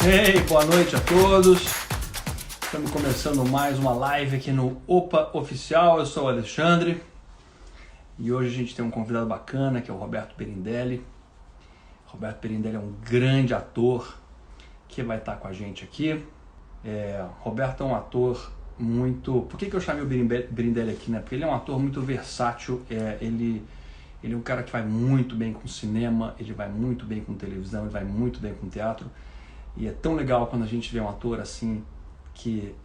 Ei, boa noite a todos. Estamos começando mais uma live aqui no Opa Oficial. Eu sou o Alexandre e hoje a gente tem um convidado bacana que é o Roberto Pirindelli. Roberto Pirindelli é um grande ator que vai estar com a gente aqui. Roberto é um ator muito... Por que eu chamei o Pirindelli aqui, né? Porque ele é um ator muito versátil. Ele é um cara que vai muito bem com cinema, ele vai muito bem com televisão, ele vai muito bem com teatro. E é tão legal quando a gente vê um ator assim que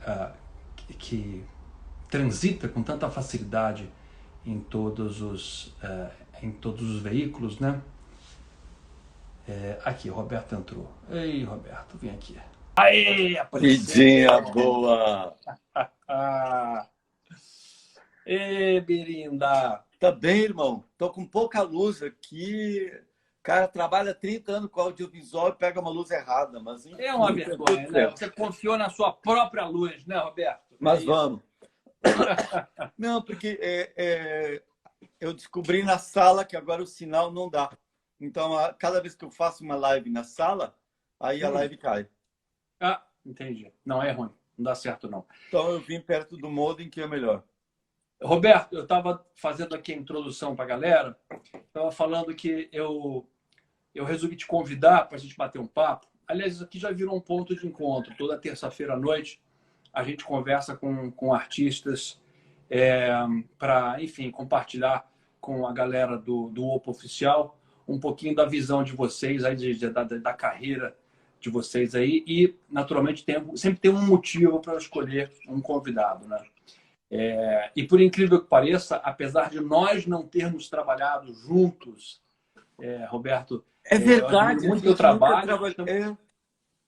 transita com tanta facilidade em todos os veículos, né? Aqui, Roberto entrou. Ei, Roberto, vem aqui. Aê, apareceu! Vidinha boa! Ah, Ê, Birinda! Tá bem, irmão? Tô com pouca luz aqui. O cara trabalha 30 anos com audiovisual e pega uma luz errada, mas enfim, É uma vergonha, né? Você confiou na sua própria luz, né, Roberto? Mas vamos. Não, porque eu descobri na sala que agora o sinal não dá. Então, cada vez que eu faço uma live na sala, aí a live cai. Ah, entendi. Não, é ruim. Não dá certo, não. Então, eu vim perto do modem, que é melhor. Roberto, eu estava fazendo aqui a introdução para a galera. Estava falando que eu resolvi te convidar para a gente bater um papo. Aliás, isso aqui já virou um ponto de encontro. Toda terça-feira à noite, a gente conversa com artistas para, enfim, compartilhar com a galera do Opa Oficial um pouquinho da visão de vocês, aí, da carreira de vocês aí. E, naturalmente, sempre tem um motivo para escolher um convidado, né? E, por incrível que pareça, apesar de nós não termos trabalhado juntos, Roberto, É verdade, muito do trabalho,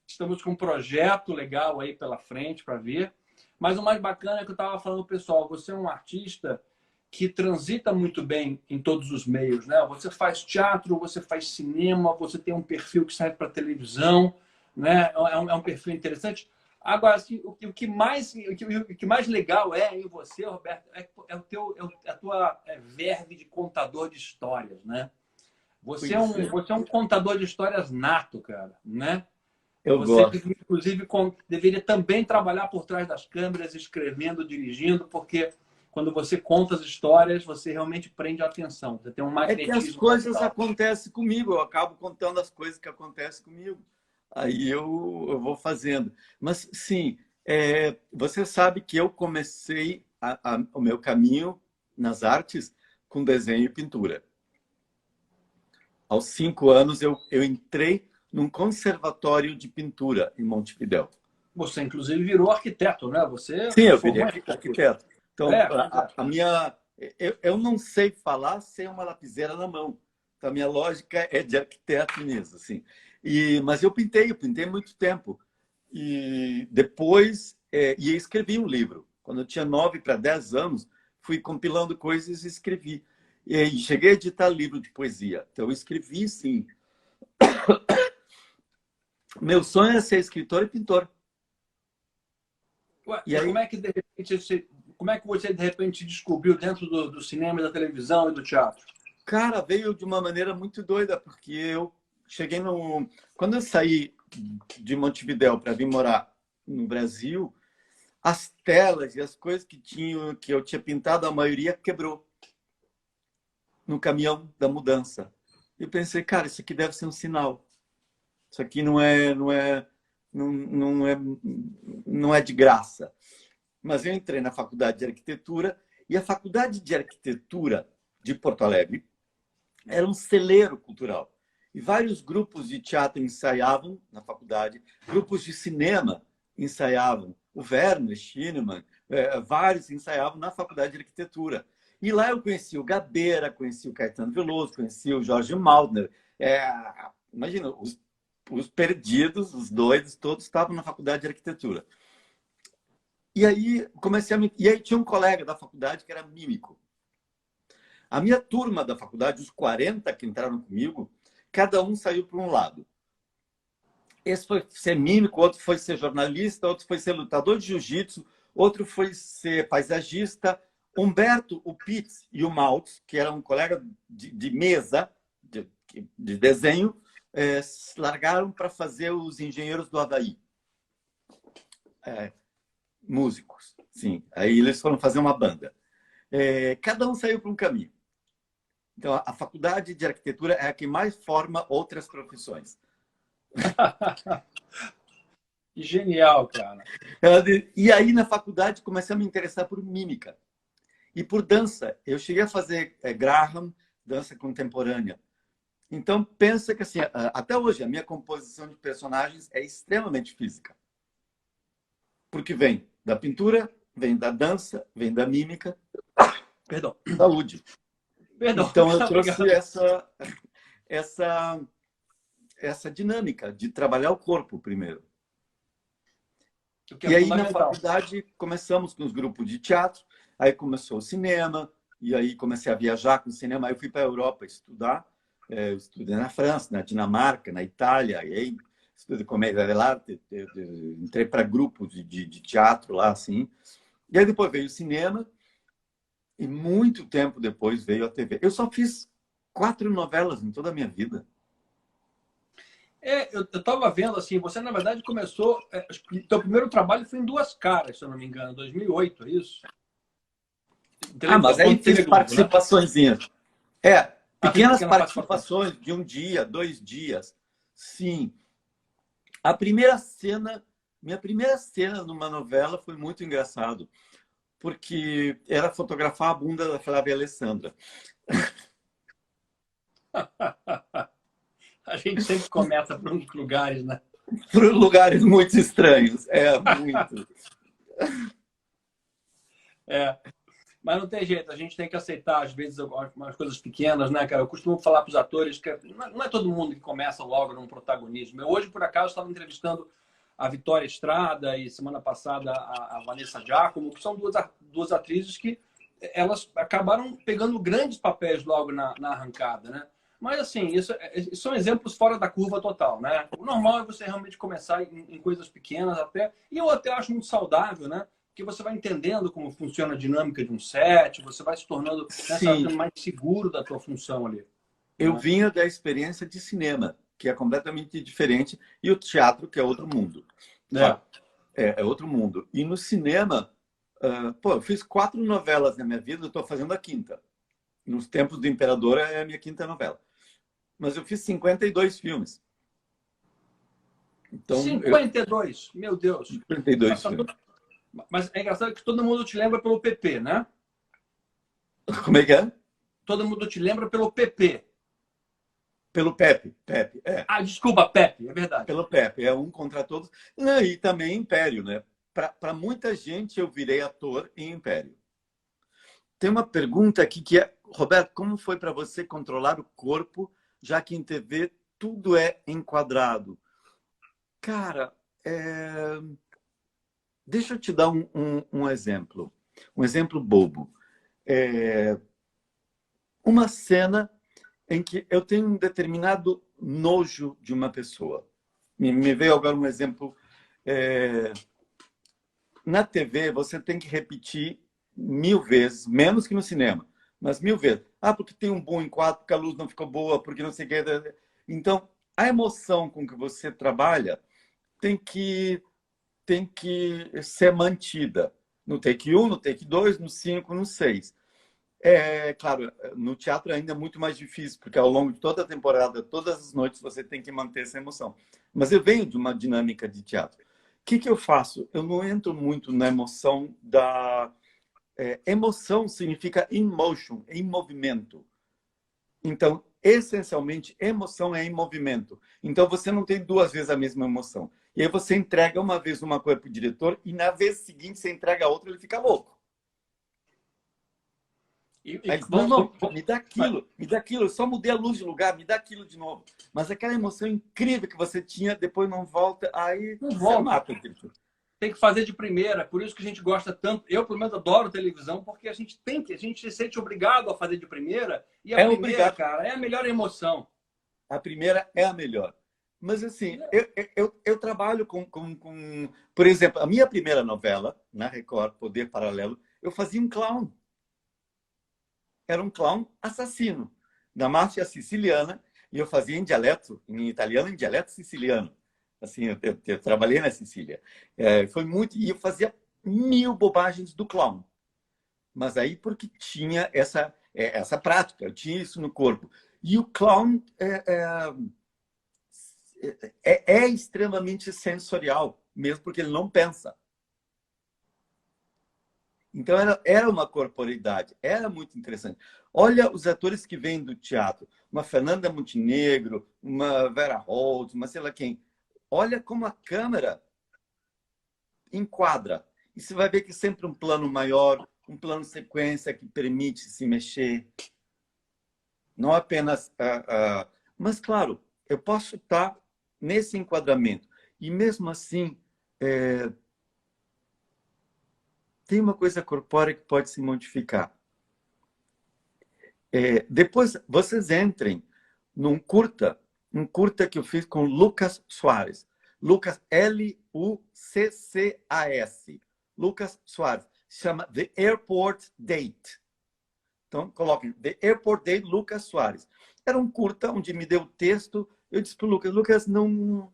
estamos com um projeto legal aí pela frente para ver. Mas o mais bacana é que eu estava falando, pessoal, você é um artista que transita muito bem em todos os meios, né? Você faz teatro, você faz cinema, você tem um perfil que serve para televisão, né? É um perfil interessante. Agora, assim, o que mais legal em você, Roberto, a tua verve de contador de histórias, né? Você é um contador de histórias nato, cara, né? Eu Você, gosto. inclusive, deveria também trabalhar por trás das câmeras, escrevendo, dirigindo, porque quando você conta as histórias, você realmente prende a atenção. Você tem um É que as magnetismo coisas natural. acontecem comigo, eu acabo contando as coisas que acontecem comigo. Aí eu vou fazendo. Mas, sim, você sabe que eu comecei o meu caminho nas artes com desenho e pintura. Aos 5 anos, eu entrei num conservatório de pintura em Montevidéu. Você, inclusive, virou arquiteto, né? Você Sim, eu virei formou arquiteto. Então, pois é. a minha... Eu não sei falar sem uma lapiseira na mão. Então, a minha lógica é de arquiteto mesmo, assim. Mas eu pintei muito tempo. E depois, e escrevi um livro. Quando eu tinha 9 para 10 anos, fui compilando coisas e escrevi. E cheguei a editar livro de poesia. Então, eu escrevi, sim. Meu sonho é ser escritor e pintor. Ué, E aí, como é que você, de repente, descobriu dentro do cinema, da televisão e do teatro? cara, veio de uma maneira muito doida, porque eu cheguei no... Quando eu saí de Montevidéu para vir morar no Brasil, as telas e as coisas que eu tinha pintado, a maioria quebrou no caminhão da mudança. E eu pensei, cara, isso aqui deve ser um sinal. Isso aqui não é de graça. Mas eu entrei na faculdade de arquitetura e a faculdade de arquitetura de Porto Alegre era um celeiro cultural. E vários grupos de teatro ensaiavam na faculdade, grupos de cinema ensaiavam. O Werner Schinemann, vários ensaiavam na faculdade de arquitetura. E lá eu conheci o Gabeira, conheci o Caetano Veloso, conheci o Jorge Maldner. Imagina, os perdidos, os doidos, todos estavam na faculdade de arquitetura. E aí tinha um colega da faculdade que era mímico. A minha turma da faculdade, os 40 que entraram comigo, cada um saiu para um lado. Esse foi ser mímico, outro foi ser jornalista, outro foi ser lutador de jiu-jitsu, outro foi ser paisagista. Humberto, o Pitts e o Maltz, que era um colega de mesa, de desenho, largaram para fazer os Engenheiros do Havaí. Músicos, sim. Aí eles foram fazer uma banda. Cada um saiu para um caminho. Então, a faculdade de arquitetura é a que mais forma outras profissões. Genial, cara. E aí, na faculdade, comecei a me interessar por mímica e por dança. Eu cheguei a fazer Graham, dança contemporânea. Então, pensa que, assim, até hoje, a minha composição de personagens é extremamente física. Porque vem da pintura, vem da dança, vem da mímica. Perdão. Saúde. Perdão. Então, eu trouxe essa dinâmica de trabalhar o corpo primeiro. E aí, na faculdade, começamos com os grupos de teatro, aí começou o cinema, e aí comecei a viajar com o cinema. Aí eu fui para a Europa estudar. Eu estudei na França, na Dinamarca, na Itália, e aí estudei comédia dell'arte, entrei para grupos de teatro lá, assim. E aí depois veio o cinema, e muito tempo depois veio a TV. Eu só fiz 4 novelas em toda a minha vida. Eu estava vendo, assim, você, na verdade, começou... Teu primeiro trabalho foi em Duas Caras, se eu não me engano, 2008, é isso? Mas aí fiz participaçõezinhas. Né? Pequenas participações de um dia, 2 dias. Sim. Minha primeira cena numa novela foi muito engraçado, porque era fotografar a bunda da Flávia Alessandra. A gente sempre começa por uns lugares, né? Por lugares muito estranhos. Muito. Mas não tem jeito, a gente tem que aceitar, às vezes, algumas coisas pequenas, né, cara? Eu costumo falar para os atores que não é todo mundo que começa logo num protagonismo. Eu, hoje, por acaso, estava entrevistando a Vitória Estrada e, semana passada, a Vanessa Giacomo, que são duas atrizes que elas acabaram pegando grandes papéis logo na arrancada, né? Mas, assim, isso são exemplos fora da curva total, né? O normal é você realmente começar em coisas pequenas até... E eu até acho muito saudável, né? Porque você vai entendendo como funciona a dinâmica de um set, você vai se tornando, né, mais seguro da tua função ali. Eu vinha da experiência de cinema, que é completamente diferente, e o teatro, que é outro mundo. É outro mundo. E no cinema, eu fiz 4 novelas na minha vida, eu estou fazendo a 5ª. Nos tempos do Imperador é a minha 5ª novela. Mas eu fiz 52 filmes. Então, 52? Meu Deus. 52 filmes. Mas é engraçado que todo mundo te lembra pelo PP, né? Como é que é? Todo mundo te lembra pelo PP. Pelo Pepe. Desculpa, Pepe, é verdade. Pelo Pepe, é Um Contra Todos. E também Império, né? Para muita gente, eu virei ator em Império. Tem uma pergunta aqui que é: Roberto, como foi para você controlar o corpo, já que em TV tudo é enquadrado? Cara, deixa eu te dar um exemplo. Um exemplo bobo. Uma cena em que eu tenho um determinado nojo de uma pessoa. Me veio agora um exemplo. Na TV, você tem que repetir 1000 vezes, menos que no cinema, mas 1000 vezes. Porque tem um bom enquadro, porque a luz não ficou boa, porque não sei o que. Então, a emoção com que você trabalha tem que ser mantida. No take 1, no take 2, no 5, no 6. Claro, no teatro ainda é muito mais difícil, porque ao longo de toda a temporada, todas as noites, você tem que manter essa emoção. Mas eu venho de uma dinâmica de teatro. O que eu faço? Eu não entro muito na emoção da... emoção significa in motion, em movimento. Então, essencialmente, emoção é em movimento. Então, você não tem 2 vezes a mesma emoção. E aí você entrega uma vez uma coisa para o diretor e na vez seguinte você entrega a outra e ele fica louco. Não, me dá aquilo, eu só mudei a luz de lugar, me dá aquilo de novo. Mas aquela emoção incrível que você tinha, depois não volta, aí não volta. Tem que fazer de primeira, por isso que a gente gosta tanto. Eu, pelo menos, adoro televisão, porque a gente se sente obrigado a fazer de primeira, e a primeira, obrigado. Cara, é a melhor emoção. A primeira é a melhor. Mas, assim, eu trabalho com... Por exemplo, a minha primeira novela, na Record, Poder Paralelo, eu fazia um clown. Era um clown assassino, da máfia siciliana. E eu fazia em dialeto, em italiano, em dialeto siciliano. Assim, eu trabalhei na Sicília. Foi muito... E eu fazia mil bobagens do clown. Mas aí porque tinha essa prática, eu tinha isso no corpo. E o clown é extremamente sensorial, mesmo porque ele não pensa. Então, era uma corporeidade, era muito interessante. Olha os atores que vêm do teatro, uma Fernanda Montenegro, uma Vera Holtz, uma sei lá quem. Olha como a câmera enquadra. E você vai ver que sempre um plano maior, um plano sequência que permite se mexer. Não apenas... Mas, claro, eu posso estar nesse enquadramento. E, mesmo assim, tem uma coisa corpórea que pode se modificar. Depois, vocês entrem num curta, um curta que eu fiz com Lucas Soares. Lucas, L-U-C-C-A-S. Lucas Soares. Chama The Airport Date. Então, coloquem The Airport Date, Lucas Soares. Era um curta onde me deu o texto. Eu disse para o Lucas, Lucas, não...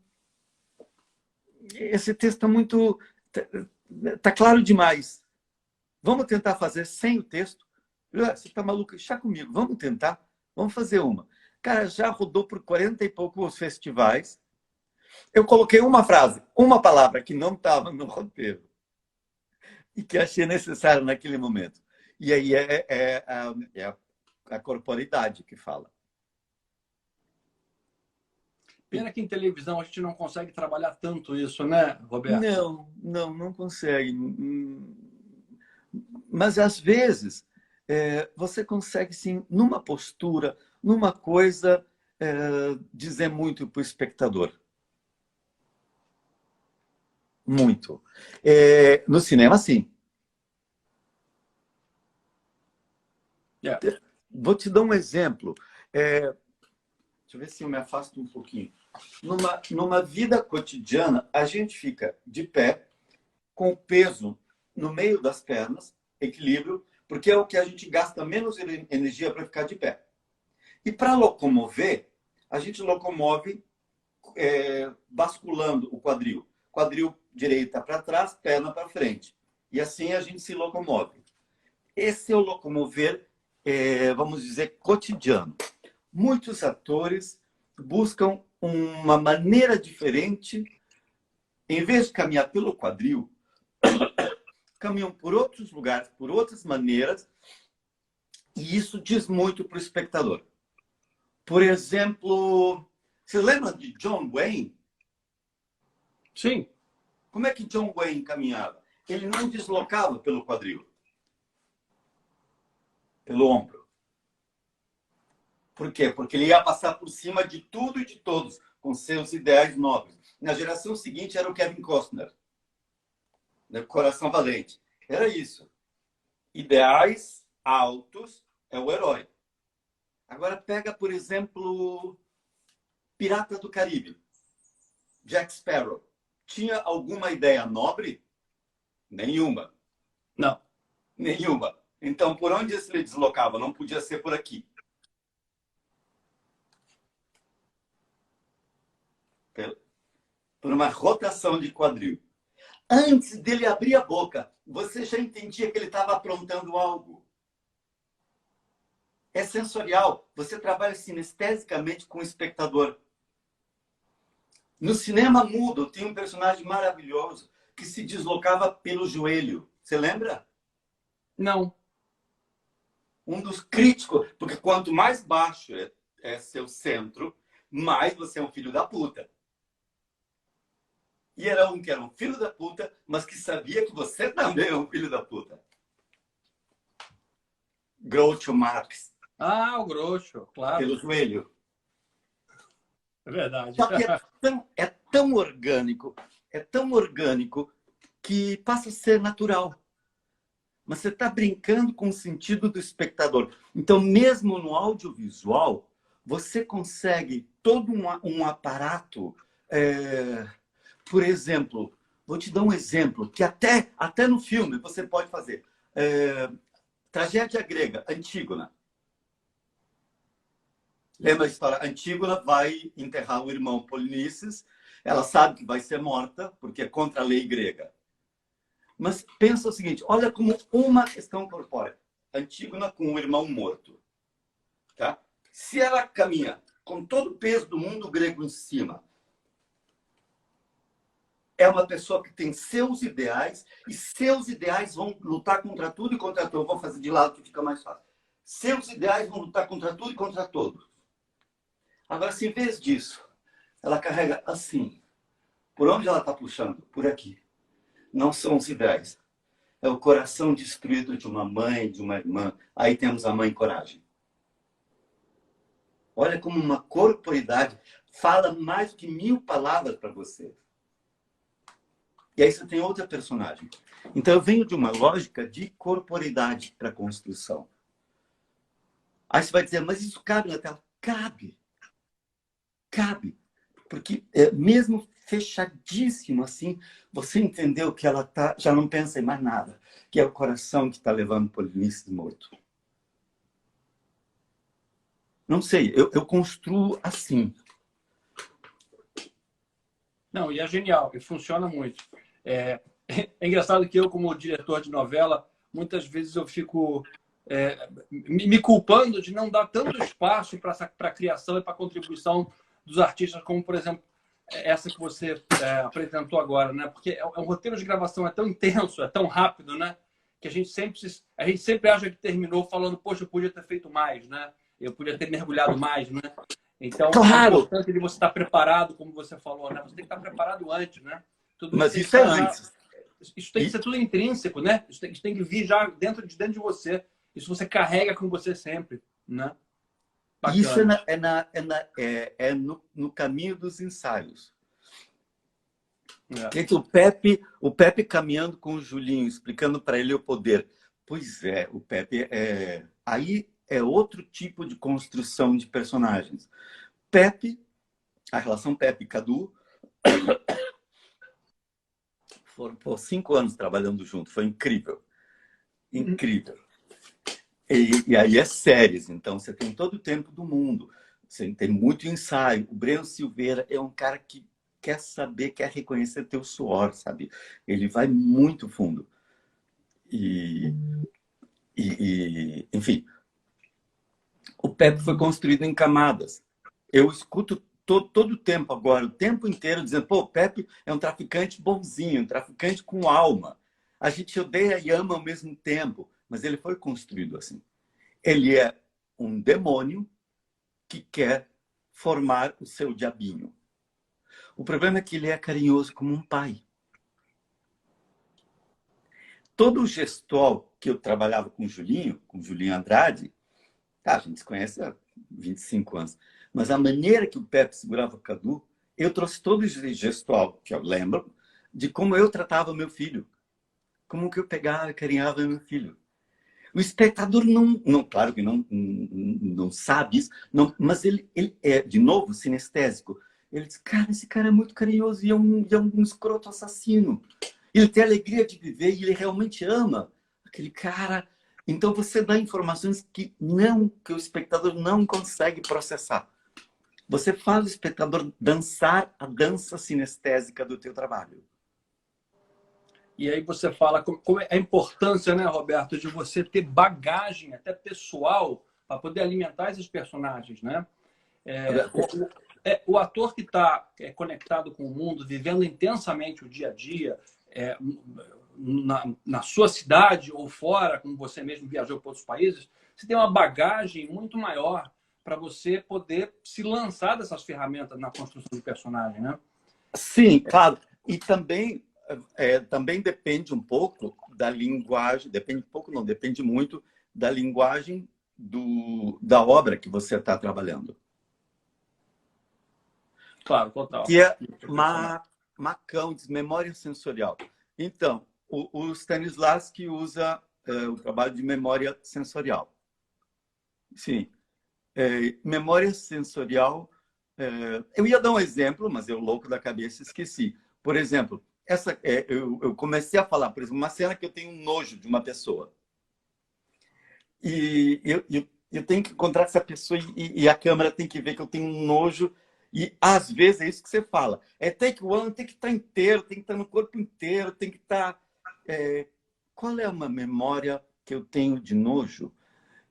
Esse texto está muito... Está claro demais. Vamos tentar fazer sem o texto? Você está maluco? Está comigo. Vamos tentar? Vamos fazer uma. Cara, já rodou por 40 e poucos festivais. Eu coloquei uma frase, uma palavra que não estava no roteiro e que achei necessário naquele momento. E aí é a corporeidade que fala. Pena que em televisão a gente não consegue trabalhar tanto isso, né, Roberto? Não consegue. Mas, às vezes, você consegue, sim, numa postura, numa coisa, dizer muito para o espectador. Muito. No cinema, sim. Yeah. Vou te dar um exemplo. Deixa eu ver se eu me afasto um pouquinho. Numa vida cotidiana, a gente fica de pé, com o peso no meio das pernas, equilíbrio, porque é o que a gente gasta menos energia para ficar de pé. E para locomover, a gente locomove basculando o quadril. Quadril direita para trás, perna para frente. E assim a gente se locomove. Esse é o locomover, vamos dizer, cotidiano. Muitos atores buscam uma maneira diferente, em vez de caminhar pelo quadril, caminham por outros lugares, por outras maneiras, e isso diz muito para o espectador. Por exemplo, você lembra de John Wayne? Sim. Como é que John Wayne caminhava? Ele não deslocava pelo quadril, pelo ombro. Por quê? Porque ele ia passar por cima de tudo e de todos, com seus ideais nobres. Na geração seguinte era o Kevin Costner, né? Coração Valente. Era isso. Ideais altos é o herói. Agora pega, por exemplo, Pirata do Caribe. Jack Sparrow. Tinha alguma ideia nobre? Nenhuma. Não. Nenhuma. Então, por onde ele deslocava? Não podia ser por aqui. Por uma rotação de quadril. Antes dele abrir a boca, você já entendia que ele estava aprontando algo. É sensorial. Você trabalha sinestesicamente com o espectador. No cinema mudo, tem um personagem maravilhoso que se deslocava pelo joelho. Você lembra? Não. Um dos críticos, porque quanto mais baixo é seu centro, mais você é um filho da puta. E era um que era um filho da puta, mas que sabia que você também é um filho da puta. Groucho Marx. Ah, o Groucho, claro. Pelo joelho. É verdade. Só que é tão orgânico que passa a ser natural. Mas você está brincando com o sentido do espectador. Então, mesmo no audiovisual, você consegue todo um aparato. Por exemplo, vou te dar um exemplo, que até no filme você pode fazer. Tragédia grega, Antígona. Lembra a história? Antígona vai enterrar o irmão Polinices. Ela sabe que vai ser morta, porque é contra a lei grega. Mas pensa o seguinte, olha como uma questão corpórea. Antígona com o irmão morto. Tá? Se ela caminha com todo o peso do mundo grego em cima, é uma pessoa que tem seus ideais, e seus ideais vão lutar contra tudo e contra todos. Eu vou fazer de lado que fica mais fácil. Seus ideais vão lutar contra tudo e contra todos. Agora, se em vez disso, ela carrega assim, por onde ela está puxando? Por aqui. Não são os ideais. É o coração destruído de uma mãe, de uma irmã. Aí temos a mãe coragem. Olha como uma corporidade fala mais do que 1000 palavras para você. E aí você tem outra personagem. Então eu venho de uma lógica de corporidade para a construção. Aí você vai dizer, mas isso cabe na tela? Cabe. Cabe. Porque mesmo fechadíssimo assim, você entendeu que ela já não pensa em mais nada. Que é o coração que está levando o Polinices morto. Não sei, eu construo assim. Não, e é genial, e funciona muito. É engraçado que eu, como diretor de novela, muitas vezes eu fico me culpando de não dar tanto espaço para a criação e para a contribuição dos artistas, como, por exemplo, essa que você apresentou agora, né? Porque um roteiro de gravação é tão intenso, é tão rápido, né? Que a gente sempre acha que terminou falando, poxa, eu podia ter feito mais, né? Eu podia ter mergulhado mais, né? Então, claro. é importante de você estar preparado, como você falou, né? Você tem que estar preparado antes, né? Tudo Mas isso é antes. Isso tem que ser tudo intrínseco, né? Isso tem que vir já dentro de você. Isso você carrega com você sempre, né? Bacana. Isso no caminho dos ensaios. O Pepe caminhando com o Julinho, explicando para ele o poder. Pois é, o Pepe aí é outro tipo de construção de personagens. Pepe, a relação Pepe e Cadu, foram por 5 anos trabalhando junto, foi incrível. Incrível. E aí é séries, então você tem todo o tempo do mundo, você tem muito ensaio. O Breno Silveira é um cara que quer saber, quer reconhecer teu suor, sabe? Ele vai muito fundo. Enfim, o Pepe foi construído em camadas. Eu escuto todo o tempo agora, o tempo inteiro, dizendo, pô, o Pepe é um traficante bonzinho, um traficante com alma. A gente odeia e ama ao mesmo tempo, mas ele foi construído assim. Ele é um demônio que quer formar o seu diabinho. O problema é que ele é carinhoso como um pai. Todo o gestual que eu trabalhava com o Julinho Andrade, a gente se conhece há 25 anos, mas a maneira que o Pepe segurava o Cadu, eu trouxe todo esse gestual, que eu lembro, de como eu tratava meu filho. Como que eu pegava e carinhava meu filho. O espectador claro que não sabe isso, mas ele é, de novo, sinestésico. Ele diz, cara, esse cara é muito carinhoso e é um escroto assassino. Ele tem alegria de viver e ele realmente ama aquele cara. Então você dá informações que o espectador não consegue processar. Você faz o espectador dançar a dança sinestésica do teu trabalho. E aí você fala como é a importância, né, Roberto, de você ter bagagem, até pessoal, para poder alimentar esses personagens, né? O ator que está conectado com o mundo, vivendo intensamente o dia a dia, na sua cidade ou fora, como você mesmo viajou para outros países, você tem uma bagagem muito maior para você poder se lançar dessas ferramentas na construção de personagem, né? Sim, claro. E também depende um pouco da linguagem, depende muito da linguagem da obra que você está trabalhando. Claro, total. Que é Macão, diz memória sensorial. Então, o Stanislavski usa o trabalho de memória sensorial. Sim. Memória sensorial... eu ia dar um exemplo, mas eu, louco da cabeça, esqueci. Por exemplo, eu comecei a falar, por exemplo, uma cena que eu tenho um nojo de uma pessoa. E Eu tenho que encontrar essa pessoa e a câmera tem que ver que eu tenho um nojo. E às vezes é isso que você fala. É take one, tem que estar inteiro, tem que estar no corpo inteiro, tem que estar. Qual é uma memória que eu tenho de nojo?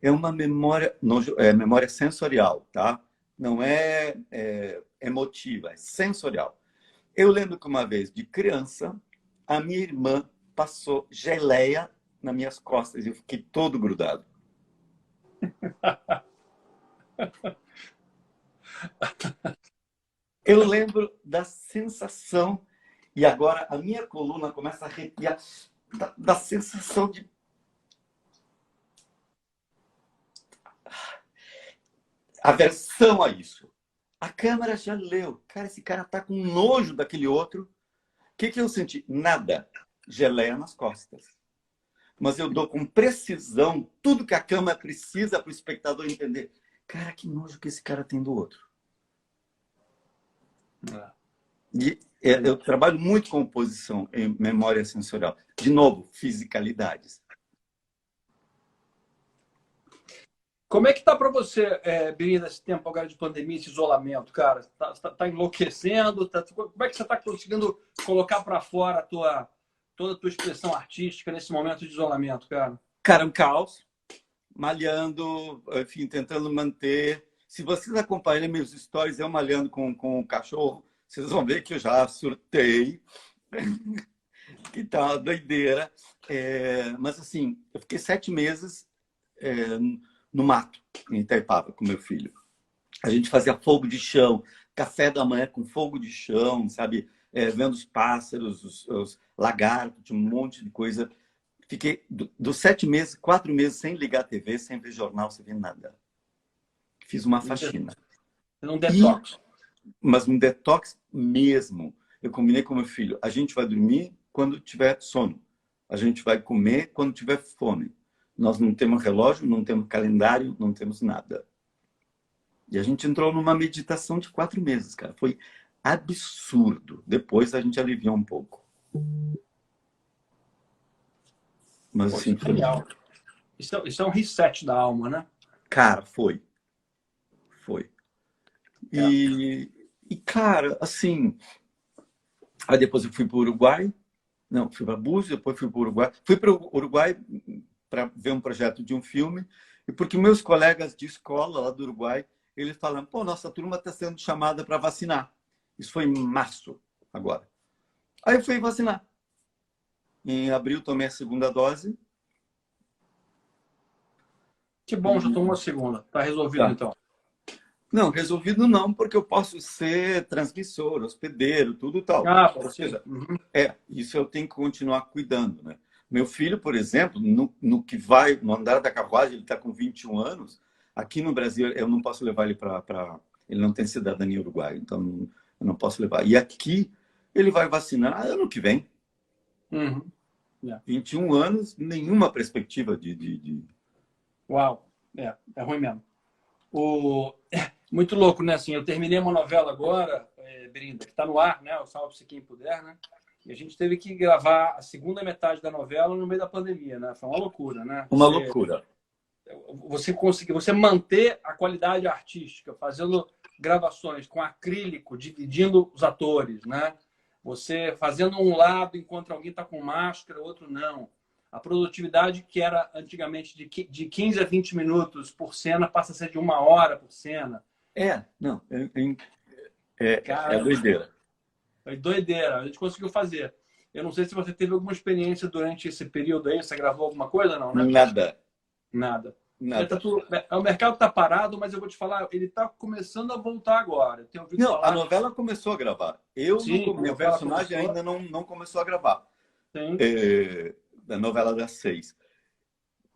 É uma memória, nojo, é memória sensorial, tá? Não é emotiva, é sensorial. Eu lembro que uma vez, de criança, a minha irmã passou geleia nas minhas costas e eu fiquei todo grudado. Eu lembro da sensação, e agora a minha coluna começa a arrepiar, da sensação de aversão a isso. A câmera já leu. Cara, esse cara tá com nojo daquele outro. O que eu senti? Nada. Geleia nas costas. Mas eu dou com precisão tudo que a câmera precisa para o espectador entender. Cara, que nojo que esse cara tem do outro. E eu trabalho muito com composição em memória sensorial. De novo, fisicalidades. Como é que tá para você, Birinha, esse tempo agora de pandemia, esse isolamento, cara? Tá enlouquecendo? Como é que você está conseguindo colocar para fora toda a tua expressão artística nesse momento de isolamento, cara? Cara, um caos. Malhando, enfim, tentando manter. Se vocês acompanharem meus stories, eu malhando com o cachorro, vocês vão ver que eu já surtei, que tá uma doideira. Mas, assim, eu fiquei 7 meses no mato, em Itaipava, com meu filho. A gente fazia fogo de chão, café da manhã com fogo de chão, sabe? Vendo os pássaros, os lagartos, tinha um monte de coisa. Fiquei dos 7 meses, 4 meses sem ligar a TV, sem ver jornal, sem ver nada. Fiz uma faxina. Um detox. Mas um detox mesmo. Eu combinei com meu filho. A gente vai dormir quando tiver sono. A gente vai comer quando tiver fome. Nós não temos relógio, não temos calendário, não temos nada. E a gente entrou numa meditação de 4 meses, cara. Foi absurdo. Depois a gente aliviou um pouco. Mas assim, foi genial. Isso é um reset da alma, né? Cara, foi. E, cara, assim... Aí depois eu fui para o Uruguai. Não, fui para Búzios, depois fui para o Uruguai. Fui para o Uruguai para ver um projeto de um filme. E porque meus colegas de escola lá do Uruguai, eles falaram, pô, nossa turma está sendo chamada para vacinar. Isso foi em março, agora. Aí eu fui vacinar. Em abril tomei a 2ª dose. Que bom, já tomou a 2ª. Tá resolvido, então. Não, resolvido não, porque eu posso ser transmissor, hospedeiro, tudo tal. Ou seja, isso eu tenho que continuar cuidando, né? Meu filho, por exemplo, no andar da carruagem, ele está com 21 anos. Aqui no Brasil, eu não posso levar ele para... Ele não tem cidadania uruguaia, então eu não posso levar. E aqui, ele vai vacinar ano que vem. 21 anos, nenhuma perspectiva de... Uau, é ruim mesmo. Muito louco, né? Assim, eu terminei uma novela agora, Berinda, que está no ar, né? O Salve-se Quem Puder, né? E a gente teve que gravar a 2ª metade da novela no meio da pandemia, né? Foi uma loucura, né? Uma loucura. Você manter a qualidade artística, fazendo gravações com acrílico, dividindo os atores, né? Você fazendo um lado enquanto alguém está com máscara, o outro não. A produtividade que era antigamente de 15 a 20 minutos por cena passa a ser de 1 hora por cena. É doideira. É doideira. A gente conseguiu fazer. Eu não sei se você teve alguma experiência durante esse período aí. Você gravou alguma coisa? Não, né? Nada. O mercado está parado, mas eu vou te falar, ele está começando a voltar agora. A novela começou a gravar. Meu personagem ainda não começou a gravar. Da novela das 6.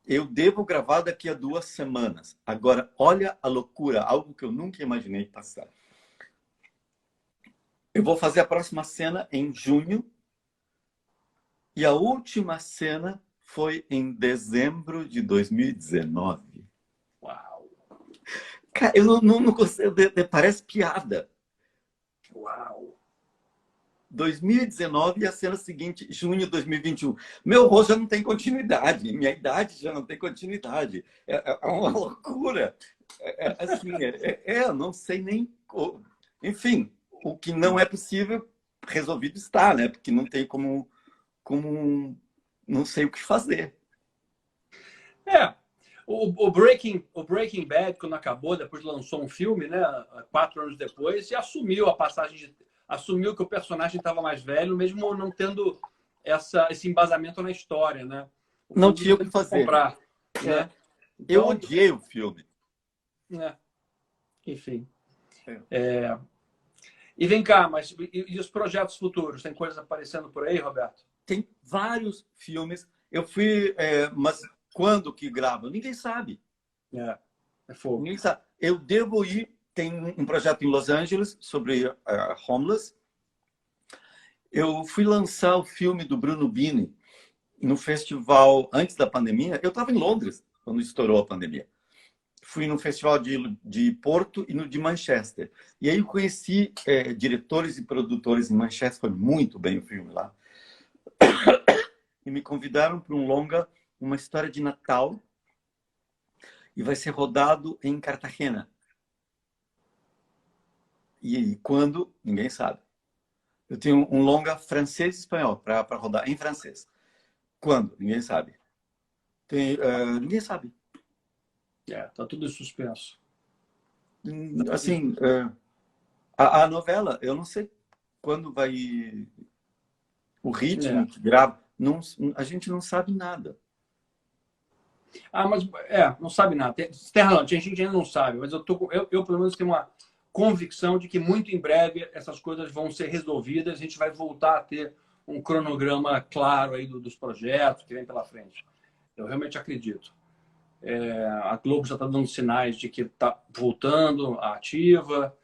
Eu devo gravar daqui a 2 semanas. Agora, olha a loucura, algo que eu nunca imaginei passar. Eu vou fazer a próxima cena em junho. E a última cena foi em dezembro de 2019. Uau! Cara, eu não consigo... Parece piada. Uau! 2019 e a cena seguinte, junho de 2021. Meu rosto já não tem continuidade, minha idade já não tem continuidade. É uma loucura. Assim, não sei nem... Enfim, o que não é possível, resolvido está, né? Porque não tem como não sei o que fazer. É, o Breaking Bad, quando acabou, depois lançou um filme, né, 4 anos depois, e assumiu que o personagem estava mais velho, mesmo não tendo esse embasamento na história, né? O Não público tinha o que teve fazer. comprar, né? Eu Então, odiei o filme. enfim. E vem cá, mas e os projetos futuros? Tem coisas aparecendo por aí, Roberto? Tem vários filmes. Eu fui, mas quando que grava? Ninguém sabe. É fogo. Ninguém sabe. Eu devo ir. Tem um projeto em Los Angeles sobre homeless. Eu fui lançar o filme do Bruno Bini no festival antes da pandemia. Eu estava em Londres quando estourou a pandemia. Fui no festival de Porto e no de Manchester. E aí eu conheci diretores e produtores em Manchester. Foi muito bem o filme lá. E me convidaram para um longa, uma história de Natal. E vai ser rodado em Cartagena. E quando? Ninguém sabe. Eu tenho um longa francês e espanhol para rodar em francês. Quando? Ninguém sabe. Ninguém sabe. Tá tudo em suspenso. Assim, a novela, eu não sei quando vai o ritmo que grava. Não, a gente não sabe nada. Mas não sabe nada. Tem razão, a gente ainda não sabe, mas eu pelo menos tenho uma convicção de que muito em breve essas coisas vão ser resolvidas, a gente vai voltar a ter um cronograma claro aí dos projetos que vem pela frente. Eu realmente acredito. A Globo já está dando sinais de que está voltando à ativa,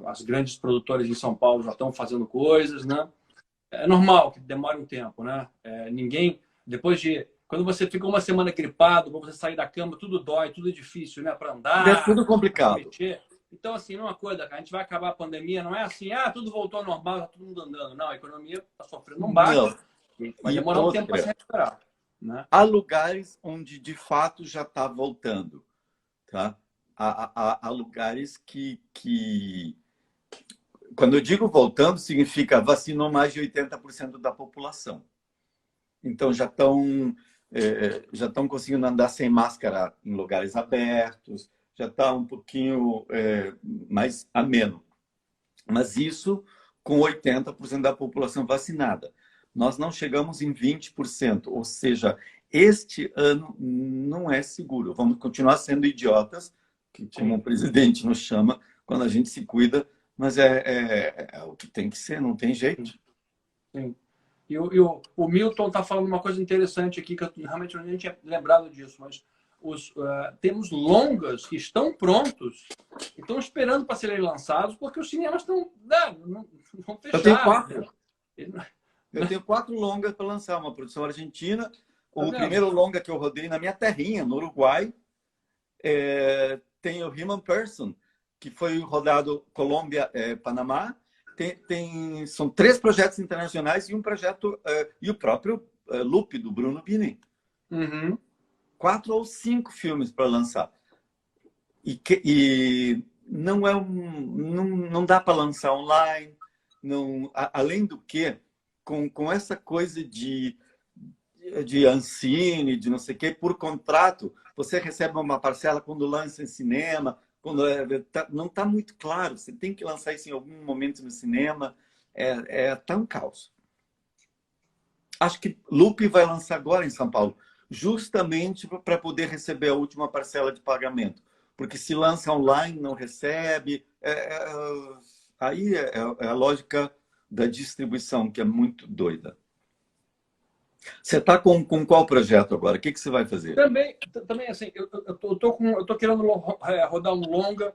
as grandes produtoras em São Paulo já estão fazendo coisas, né? É normal que demore um tempo, né? Ninguém, depois de... Quando você fica uma semana gripado, para você sair da cama, tudo dói, tudo é difícil, né? Para É andar, tudo complicado. mexer. Então, assim, não é uma coisa, cara. A gente vai acabar a pandemia, não é assim, tudo voltou ao normal, tá todo mundo andando. Não, a economia está sofrendo um baque. Vai demorar um tempo para se recuperar. Né? Há lugares onde, de fato, já está voltando. Tá? Há lugares que... Quando eu digo voltando, significa vacinou mais de 80% da população. Então, já estão conseguindo andar sem máscara em lugares abertos, já está um pouquinho mais ameno. Mas isso com 80% da população vacinada. Nós não chegamos em 20%, ou seja, este ano não é seguro. Vamos continuar sendo idiotas, que, como o presidente nos chama, quando a gente se cuida, mas é o que tem que ser, não tem jeito. Sim. E o Milton está falando uma coisa interessante aqui, que eu realmente nem tinha lembrado disso, mas temos longas que estão prontos e estão esperando para serem lançados, porque os cinemas estão não fechados. Eu tenho 4. Eu tenho 4 longas para lançar, uma produção argentina. O primeiro longa que eu rodei na minha terrinha, no Uruguai, tem o Human Person, que foi rodado Colômbia, Panamá. São 3 projetos internacionais e um projeto e o próprio Loop do Bruno Bini. 4 ou 5 filmes para lançar. E não dá para lançar online. Não, além do que, com essa coisa de Ancine, de não sei o quê, por contrato, você recebe uma parcela quando lança em cinema, não está muito claro. Você tem que lançar isso em algum momento no cinema. Tá um caos. Acho que Lupe vai lançar agora em São Paulo, justamente para poder receber a última parcela de pagamento. Porque se lança online, não recebe. Aí é a lógica da distribuição, que é muito doida. Você está com qual projeto agora? O que você vai fazer? Também assim, eu tô querendo rodar um longa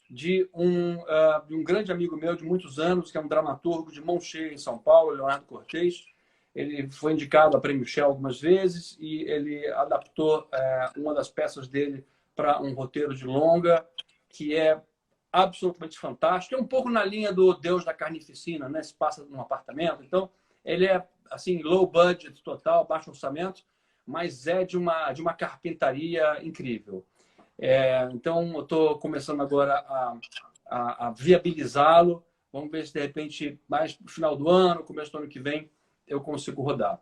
de um grande amigo meu de muitos anos, que é um dramaturgo de mão cheia em São Paulo, Leonardo Cortez. Ele foi indicado a Prêmio Shell algumas vezes e ele adaptou uma das peças dele para um roteiro de longa, que é absolutamente fantástico. É um pouco na linha do Deus da Carnificina, né? Se passa num apartamento. Então, ele é, assim, low budget total, baixo orçamento, mas é de uma carpintaria incrível. Então, eu estou começando agora a viabilizá-lo. Vamos ver se, de repente, mais no final do ano, começo do ano que vem, eu consigo rodar.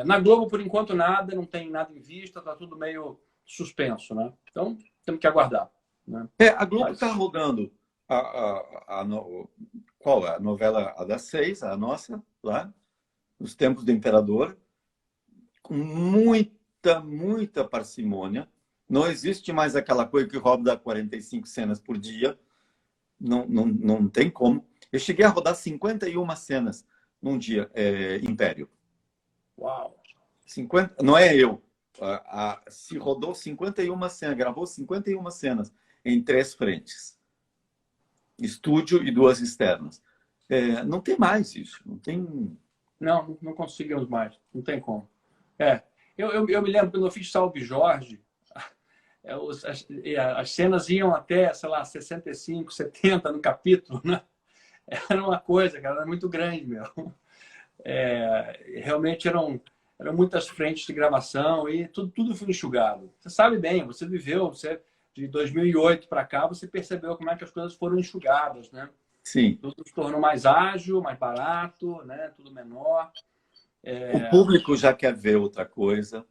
Na Globo, por enquanto, nada, não tem nada em vista, está tudo meio suspenso, né? Então, temos que aguardar. Né? A Globo está rodando qual é? A novela a das 6, a nossa, lá, Os Tempos do Imperador, com muita parcimônia. Não existe mais aquela coisa que roda 45 cenas por dia. Não tem como. Eu cheguei a rodar 51 cenas num dia, Império. Uau! 50, não é eu. Se rodou 51 cenas, gravou 51 cenas em 3 frentes. Estúdio e 2 externas. Não tem mais isso. Não tem... Não conseguimos mais. Não tem como. Eu me lembro quando eu fiz Salve Jorge, as cenas iam até, sei lá, 65, 70 no capítulo, né? Era uma coisa, cara, era muito grande mesmo. Realmente eram muitas frentes de gravação e tudo foi enxugado. Você sabe bem, você viveu, de 2008 para cá, você percebeu como é que as coisas foram enxugadas, né? Sim. Tudo se tornou mais ágil, mais barato, né? Tudo menor. O público já quer ver outra coisa.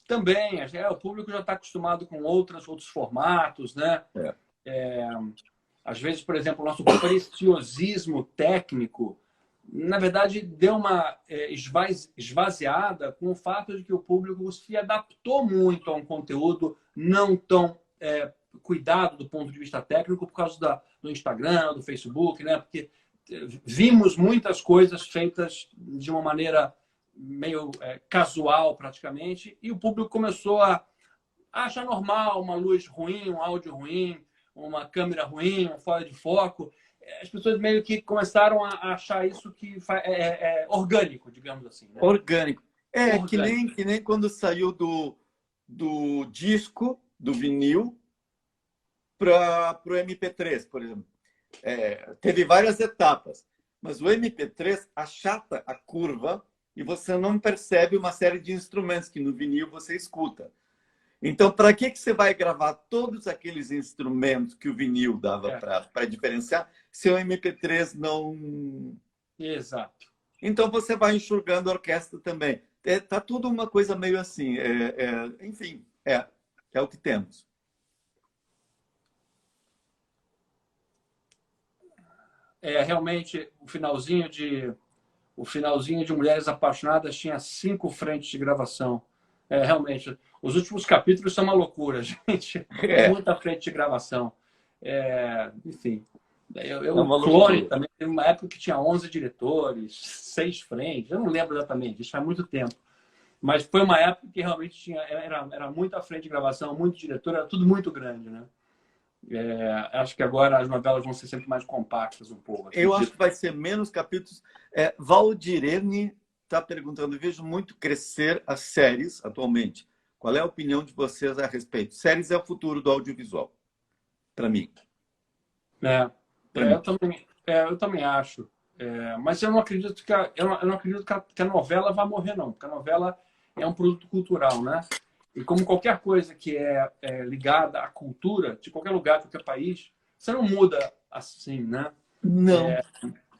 Também, o público já está acostumado com outros formatos, né? Às vezes, por exemplo, o nosso preciosismo técnico, na verdade, deu uma esvaziada com o fato de que o público se adaptou muito a um conteúdo não tão cuidado do ponto de vista técnico por causa do Instagram, do Facebook, né? Porque vimos muitas coisas feitas de uma maneira meio casual, praticamente, e o público começou a achar normal uma luz ruim, um áudio ruim, uma câmera ruim, um fora de foco. As pessoas meio que começaram a achar isso que é orgânico, digamos assim. Né? Orgânico. Orgânico. Que nem quando saiu do disco, do vinil, para o MP3, por exemplo. Teve várias etapas, mas o MP3 achata a curva e você não percebe uma série de instrumentos que no vinil você escuta. Então, para que você vai gravar todos aqueles instrumentos que o vinil dava para diferenciar, se o MP3 não... Exato. Então, você vai enxugando a orquestra também. Tá tudo uma coisa meio assim. Enfim, é o que temos. Realmente, o finalzinho de Mulheres Apaixonadas tinha 5 frentes de gravação. Realmente, os últimos capítulos são uma loucura, gente. Muita frente de gravação. Enfim, o Clone também teve uma época que tinha 11 diretores, 6 frentes. Eu não lembro exatamente, isso faz muito tempo. Mas foi uma época que realmente era muita frente de gravação, muito diretor, era tudo muito grande, né? Acho que agora as novelas vão ser sempre mais compactas um pouco. Eu acho que vai ser menos capítulos. Valdirene está perguntando, vejo muito crescer as séries atualmente. Qual é a opinião de vocês a respeito? Séries é o futuro do audiovisual, para mim. Eu também acho. Mas eu não acredito que a novela vá morrer, não. Porque a novela é um produto cultural, né? E como qualquer coisa que é ligada à cultura, de qualquer lugar, de qualquer país, você não muda assim, né? Não.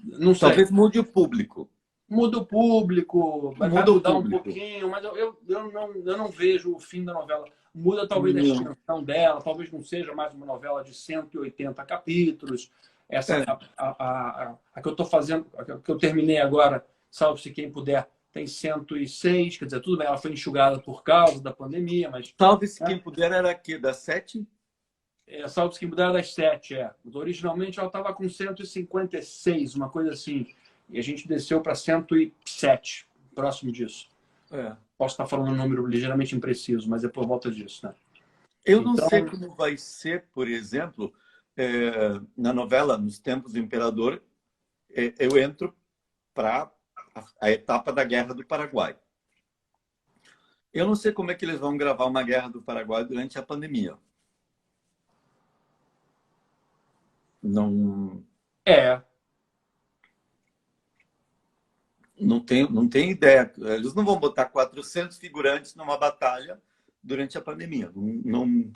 Não sei. Talvez mude o público. Muda o público, vai mudar um pouquinho, mas eu não vejo o fim da novela. Muda talvez a extensão dela, talvez não seja mais uma novela de 180 capítulos. Essa, a que eu estou fazendo, a que eu terminei agora, Salve-se Quem Puder, tem 106, quer dizer, tudo bem, ela foi enxugada por causa da pandemia, mas... Salve-se Quem Puder era aqui, das 7? Salve-se Quem Puder era das 7, Originalmente ela estava com 156, uma coisa assim. E a gente desceu para 107, próximo disso. Posso estar falando um número ligeiramente impreciso, mas é por volta disso, né? Eu não sei como vai ser, por exemplo, na novela Nos Tempos do Imperador, eu entro para a etapa da Guerra do Paraguai. Eu não sei como é que eles vão gravar uma Guerra do Paraguai durante a pandemia. Não, É, não tem ideia. Eles não vão botar 400 figurantes numa batalha durante a pandemia. Não,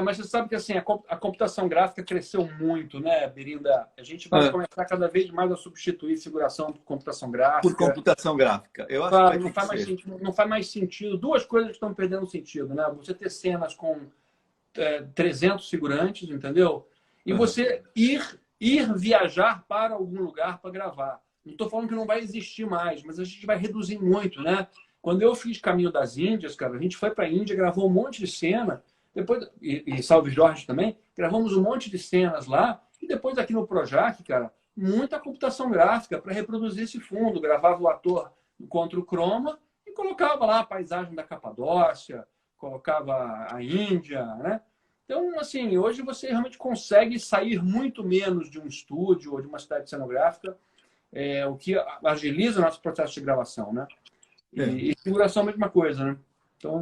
mas você sabe que assim, a computação gráfica cresceu muito, né, Berinda? A gente vai é, começar cada vez mais a substituir figuração por computação por gráfica. computação gráfica. Eu acho que vai Claro, ter que ser. não faz mais sentido. Duas coisas estão perdendo sentido, né? Você ter cenas com 300 figurantes, entendeu? E Uhum. você ir viajar para algum lugar para gravar. Não estou falando que não vai existir mais, mas a gente vai reduzir muito, né? Quando eu fiz Caminho das Índias, cara, a gente foi para a Índia, gravou um monte de cena, depois e Salve Jorge também, gravamos um monte de cenas lá, e depois aqui no Projac, cara, muita computação gráfica para reproduzir esse fundo, gravava o ator contra o croma e colocava lá a paisagem da Capadócia, colocava a Índia, né? Então, assim, hoje você realmente consegue sair muito menos de um estúdio ou de uma cidade cenográfica, o que agiliza o nosso processo de gravação, né? É. E figuração é a mesma coisa, né? Então,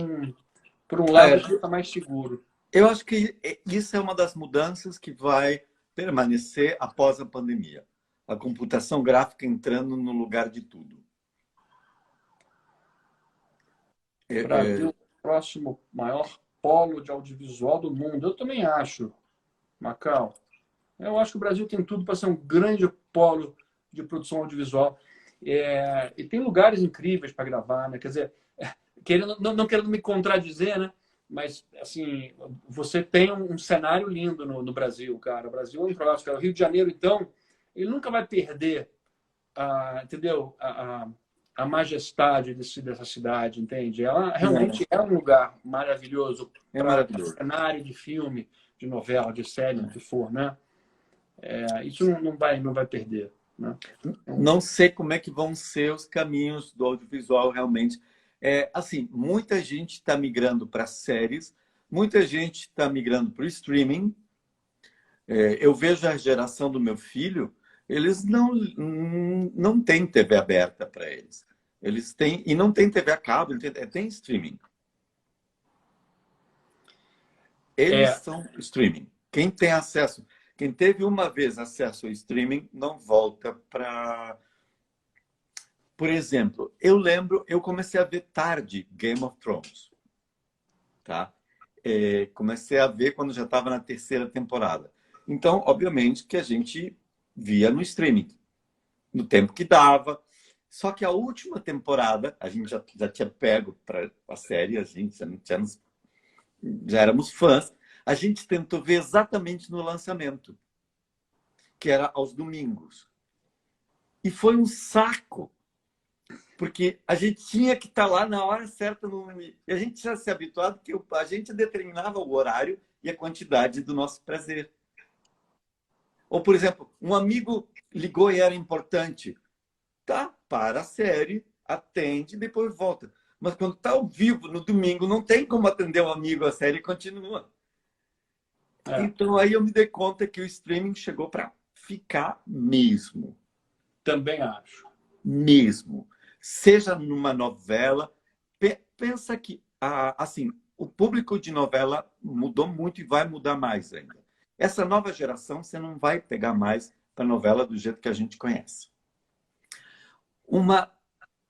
por um Ah, lado, fica mais seguro. eu acho que isso é uma das mudanças que vai permanecer após a pandemia. A computação gráfica entrando no lugar de tudo. É, Brasil, próximo maior polo de audiovisual do mundo. Eu também acho, Macau. Eu acho que o Brasil tem tudo para ser um grande polo de produção audiovisual. E tem lugares incríveis para gravar, né? Quer dizer, não querendo me contradizer, né? Mas, assim, você tem um cenário lindo no Brasil, cara. O Brasil é um troço, cara. O Rio de Janeiro, então, ele nunca vai perder, entendeu? A majestade dessa cidade, entende? Ela realmente é um lugar maravilhoso é para maravilhoso. cenário de filme, de novela, de série, o que for, né? Isso não vai perder, né? Então, Não sei como é que vão ser os caminhos do audiovisual realmente. Assim, muita gente está migrando para séries, muita gente está migrando para o streaming. Eu vejo a geração do meu filho, eles não têm TV aberta para eles. Eles têm, e não tem TV a cabo, tem streaming. Eles é, são streaming. Quem tem acesso, quem teve uma vez acesso ao streaming, não volta para. Por exemplo, eu lembro, eu comecei a ver tarde Game of Thrones, tá? Comecei a ver quando já estava na terceira temporada. Então, obviamente que a gente via no streaming, no tempo que dava. Só que a última temporada, a gente já tinha pego para a série, a gente já éramos fãs. A gente tentou ver exatamente no lançamento, que era aos domingos. E foi um saco, porque a gente tinha que estar lá na hora certa. E a gente já se habituado que a gente determinava o horário e a quantidade do nosso prazer. Ou, por exemplo, um amigo ligou e era importante. Tá, para a série, atende, depois volta. Mas quando está ao vivo, no domingo, não tem como atender um amigo, a série continua. é, Então aí eu me dei conta que o streaming chegou para ficar mesmo. também acho. Mesmo. Seja numa novela. Pensa que assim, o público de novela mudou muito e vai mudar mais ainda. Essa nova geração você não vai pegar mais para novela do jeito que a gente conhece.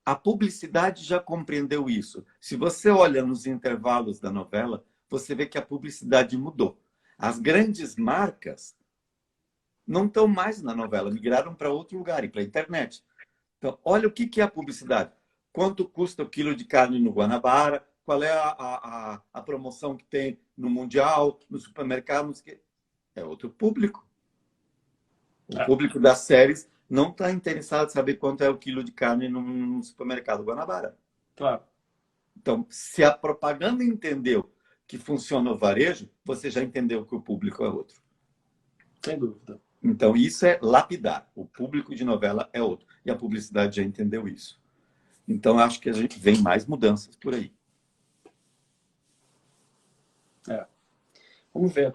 A publicidade já compreendeu isso. Se você olha nos intervalos da novela, você vê que a publicidade mudou. As grandes marcas não estão mais na novela, migraram para outro lugar e para a internet. Então, olha o que é a publicidade. Quanto custa o quilo de carne no Guanabara? Qual é a promoção que tem no Mundial, no supermercado? É outro público. O É, público das séries não está interessado em saber quanto é o quilo de carne no supermercado Guanabara. claro, Então, se a propaganda entendeu que funciona o varejo, você já entendeu que o público é outro. sem dúvida. Então, isso é lapidar. O público de novela é outro. E a publicidade já entendeu isso. Então, acho que a gente vem mais mudanças por aí. Vamos ver.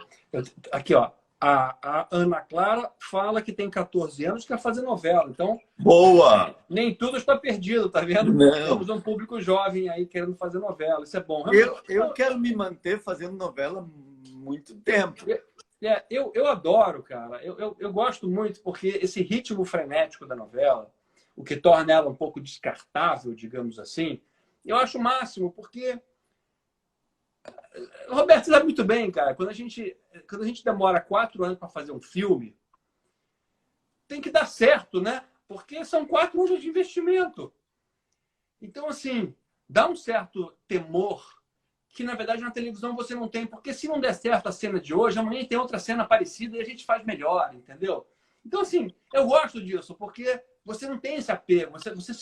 Aqui, ó. A Ana Clara fala que tem 14 anos e quer fazer novela. Então, Boa! nem tudo está perdido, tá vendo? Não. Temos um público jovem aí querendo fazer novela. Isso é bom. Eu quero me manter fazendo novela muito tempo. eu adoro, cara. Eu gosto muito, porque esse ritmo frenético da novela, o que torna ela um pouco descartável, digamos assim, eu acho o máximo, porque Roberto, você sabe muito bem, cara, quando a gente demora 4 anos para fazer um filme, tem que dar certo, né? Porque são 4 anos de investimento. Então, assim, dá um certo temor que, na verdade, na televisão você não tem. Porque se não der certo a cena de hoje, amanhã tem outra cena parecida e a gente faz melhor, entendeu? Então, assim, eu gosto disso, porque você não tem esse apego.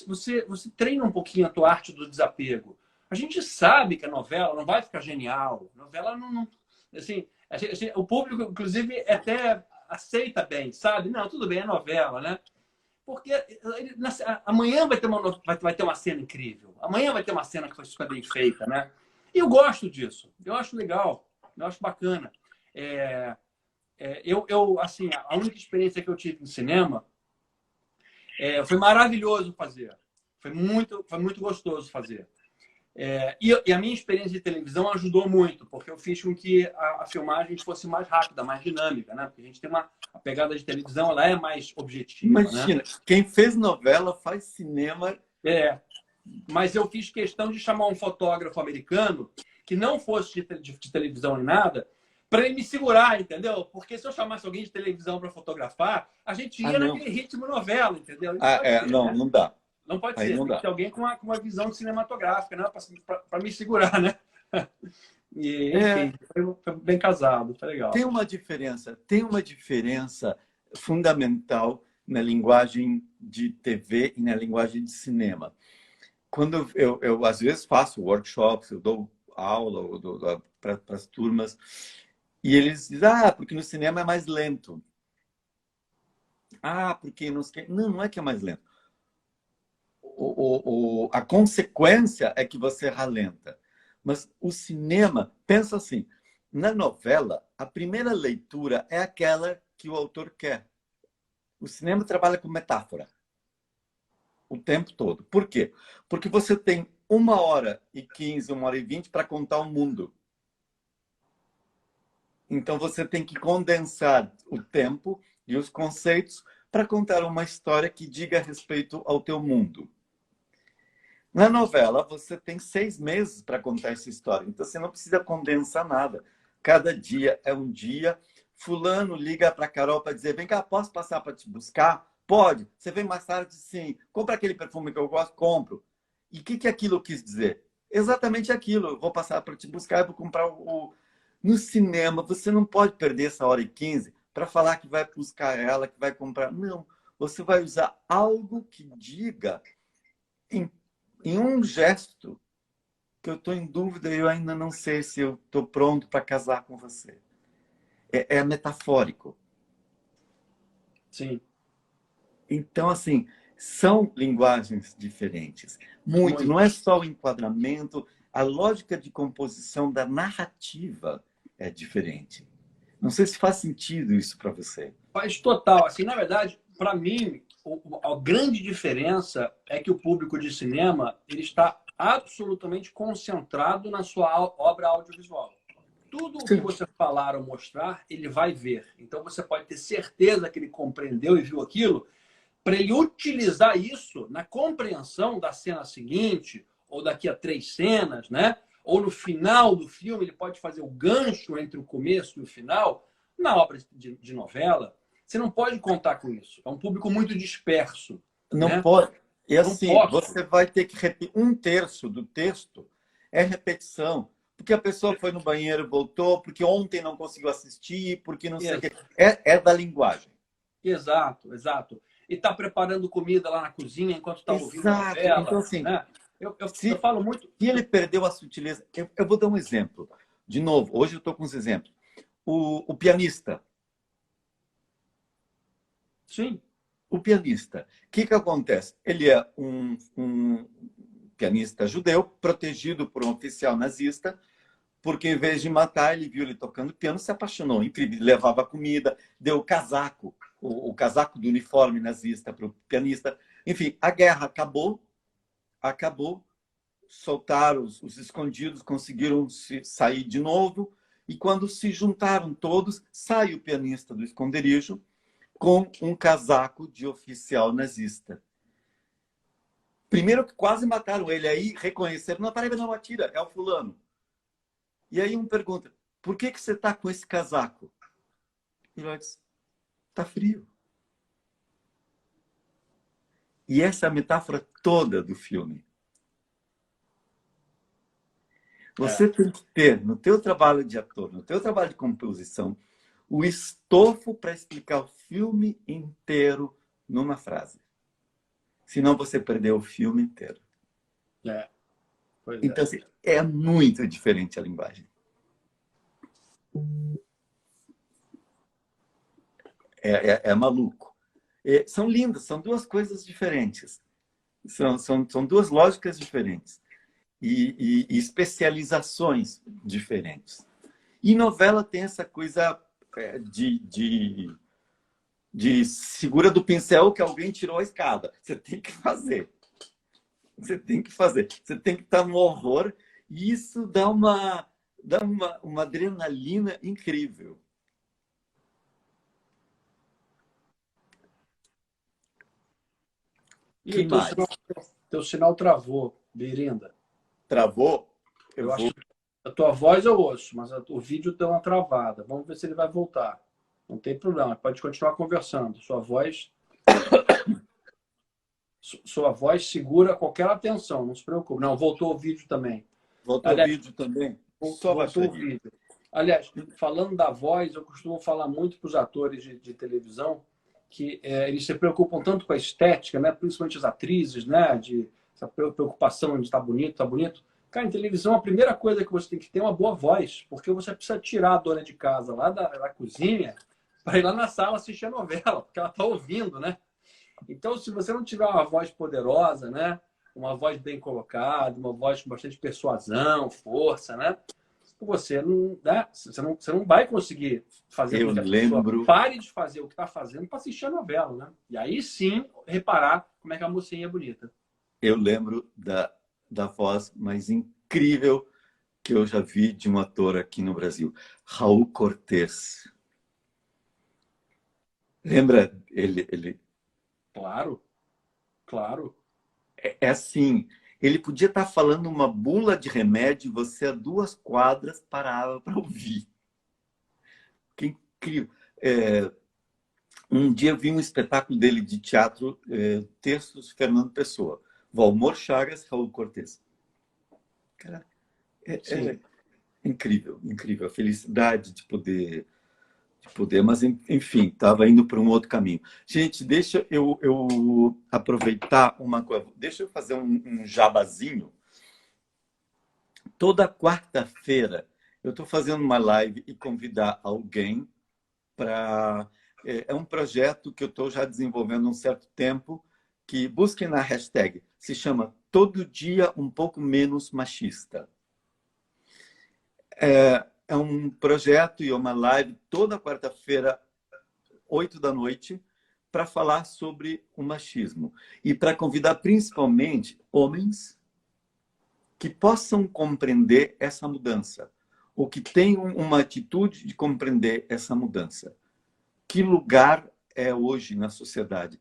Você treina um pouquinho a tua arte do desapego. A gente sabe que a novela não vai ficar genial. A novela não assim, o público, inclusive, até aceita bem, sabe? Não, tudo bem, é novela, né? Porque amanhã vai ter uma cena incrível. Amanhã vai ter uma cena que foi super bem feita, né? E eu gosto disso. Eu acho legal. Eu acho bacana. Assim, a única experiência que eu tive no cinema foi maravilhoso fazer. Foi muito gostoso fazer. E a minha experiência de televisão ajudou muito, porque eu fiz com que a filmagem fosse mais rápida, mais dinâmica, né? Porque a gente tem a pegada de televisão, ela é mais objetiva, né? Imagina, quem fez novela faz cinema. Mas eu fiz questão de chamar um fotógrafo americano que não fosse de televisão nem nada, para ele me segurar, entendeu? Porque se eu chamasse alguém de televisão para fotografar, a gente ia naquele ritmo novela, entendeu? Não pode ser, Não, né? não dá. Não pode Aí ser. não Tem dá. que ter alguém com uma visão cinematográfica, né? Para me segurar, né? E, enfim, foi bem casado, foi legal. Tem uma diferença fundamental na linguagem de TV e na linguagem de cinema. Quando eu às vezes faço workshops, eu dou aula para as turmas, e eles dizem, porque no cinema é mais lento. Porque não sei... Não é que é mais lento. A consequência é que você ralenta. Mas o cinema, pensa assim, na novela, a primeira leitura é aquela que o autor quer. O cinema trabalha com metáfora o tempo todo. Por quê? Porque você tem 1h15, 1h20 para contar o mundo. Então você tem que condensar o tempo e os conceitos para contar uma história que diga respeito ao teu mundo. Na novela, você tem 6 meses para contar essa história. Então você não precisa condensar nada. Cada dia é um dia. Fulano liga para a Carol para dizer: vem cá, posso passar para te buscar? Pode. Você vem mais tarde? Sim. Compra aquele perfume que eu gosto? Compro. E o que aquilo quis dizer? Exatamente aquilo. Eu vou passar para te buscar e vou comprar o... No cinema, você não pode perder essa 1h15 para falar que vai buscar ela, que vai comprar. Não. Você vai usar algo que diga em um gesto que eu estou em dúvida e eu ainda não sei se eu estou pronto para casar com você. É metafórico. Sim. Então, assim, são linguagens diferentes. Muito. Não é só o enquadramento, a lógica de composição da narrativa é diferente. Não sei se faz sentido isso para você. Faz total. Assim, na verdade, para mim, a grande diferença é que o público de cinema ele está absolutamente concentrado na sua obra audiovisual. Tudo o que você falar ou mostrar, ele vai ver. Então, você pode ter certeza que ele compreendeu e viu aquilo, para ele utilizar isso na compreensão da cena seguinte, ou daqui a 3 cenas, né? Ou no final do filme, ele pode fazer o gancho entre o começo e o final. Na obra de novela, você não pode contar com isso. É um público muito disperso. Não né? pode. E assim, você vai ter que repetir 1/3 do texto é repetição. Porque a pessoa foi no banheiro, voltou, porque ontem não conseguiu assistir, porque não sei o quê. É da linguagem. Exato, exato. E está preparando comida lá na cozinha enquanto está ouvindo a novela. Então, assim, né? Eu falo muito... Se ele perdeu a sutileza... Eu vou dar um exemplo. De novo, hoje eu estou com os exemplos. O pianista. Sim. O pianista. O que acontece? Ele é um pianista judeu, protegido por um oficial nazista, porque em vez de matar, ele viu ele tocando piano, se apaixonou. Incrível, levava comida, deu o casaco, o casaco do uniforme nazista para o pianista. Enfim, a guerra acabou, soltaram os escondidos, conseguiram sair de novo, E quando se juntaram todos, sai o pianista do esconderijo com um casaco de oficial nazista. Primeiro que quase mataram ele, aí reconheceram, não, peraí, não atira, é o fulano. E aí um pergunta, por que você está com esse casaco? E ele diz, está frio. E essa é a metáfora toda do filme. Você tem que ter, no teu trabalho de ator, no teu trabalho de composição, o estofo para explicar o filme inteiro numa frase. Senão você perdeu o filme inteiro. Então, assim, é muito diferente a linguagem. É maluco. São lindas, são duas coisas diferentes. São duas lógicas diferentes. E especializações diferentes. E novela tem essa coisa de segura do pincel que alguém tirou a escada. Você tem que fazer. Você tem que fazer. Você tem que estar no horror. E isso dá uma adrenalina incrível. E o teu sinal travou, Birinda. Travou? Eu acho que a tua voz eu ouço, mas o vídeo deu uma travada. Vamos ver se ele vai voltar. Não tem problema, pode continuar conversando. Sua voz segura qualquer atenção, não se preocupe. Não, voltou o vídeo também. Voltou o vídeo também? Voltou o vídeo. Aliás, falando da voz, eu costumo falar muito para os atores de televisão que eles se preocupam tanto com a estética, né? Principalmente as atrizes, né? Essa preocupação de estar bonito, estar bonito. Cara, em televisão, a primeira coisa que você tem que ter é uma boa voz, porque você precisa tirar a dona de casa lá da cozinha para ir lá na sala assistir a novela, porque ela está ouvindo, né? Então, se você não tiver uma voz poderosa, né? Uma voz bem colocada, uma voz com bastante persuasão, força, né? Você não vai conseguir fazer com que a pessoa pare de fazer o que está fazendo para assistir a novela, né? E aí sim reparar como é que a mocinha é bonita. Eu lembro da voz mais incrível que eu já vi de um ator aqui no Brasil, Raul Cortez. Lembra ele? Claro, claro. É assim, ele podia estar falando uma bula de remédio e você a 2 quadras parava para ouvir. Que incrível. Um dia eu vi um espetáculo dele de teatro, textos de Fernando Pessoa. Valmor Chagas, Raul Cortez. Cara, é incrível, incrível. A felicidade de poder, mas enfim, estava indo para um outro caminho. Gente, deixa eu aproveitar uma coisa. Deixa eu fazer um jabazinho. Toda quarta-feira eu estou fazendo uma live e convidar alguém para... É um projeto que eu estou já desenvolvendo há um certo tempo, que busquem na hashtag, se chama Todo Dia Um Pouco Menos Machista. É um projeto e uma live toda quarta-feira, 8 da noite, para falar sobre o machismo. E para convidar principalmente homens que possam compreender essa mudança, ou que tenham uma atitude de compreender essa mudança. Que lugar é hoje na sociedade?